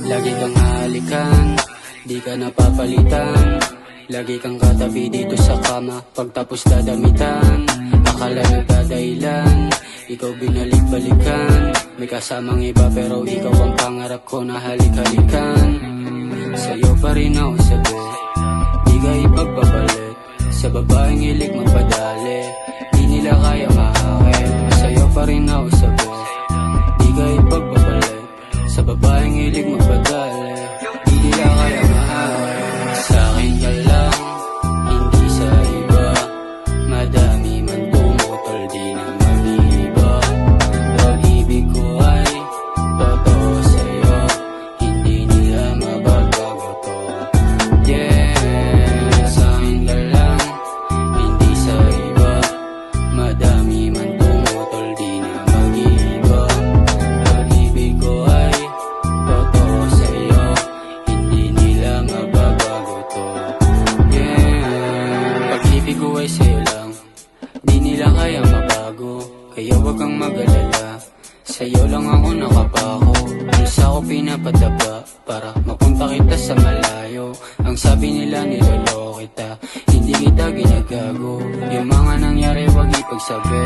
Lagi kang halikan, di ka napapalitan. Lagi kang katabi dito sa kama, pagtapos dadamitan. Akala nagdadahilan, ikaw binalik-balikan. May kasamang iba pero ikaw ang pangarap ko na halik-halikan. Sa'yo pa rin ako sabi, di ka ipagpapalit. Sa babaeng hilig magpadali, di nila kaya maakit. Sa'yo pa rin ako sabi, di ka ipagpapalit. Sa babaeng hilig magpadali, di nila kaya maakit. Sa'kin ka lang, hindi sa iba. Madami man tumutol, di na mag-iiba. Pag-ibig ko ay totoo sa'yo, hindi nila mababago to. Yeah, sa'kin ka lang, hindi sa iba. Madami man tumutol, di na mag-iiba. Pag-ibig ko ay totoo sa'yo, hindi nila mababago to. Yeah, pag-ibig ko ay sa'yo lang, di nila kaya mabago. Kaya wag kang mag-alala, sa'yo lang ako nakapako. Halos ako pinapadaba para mapunta kita sa malayo. Ang sabi nila niloloko kita, hindi kita ginagago. Yung mga nangyari wag ipagsabi,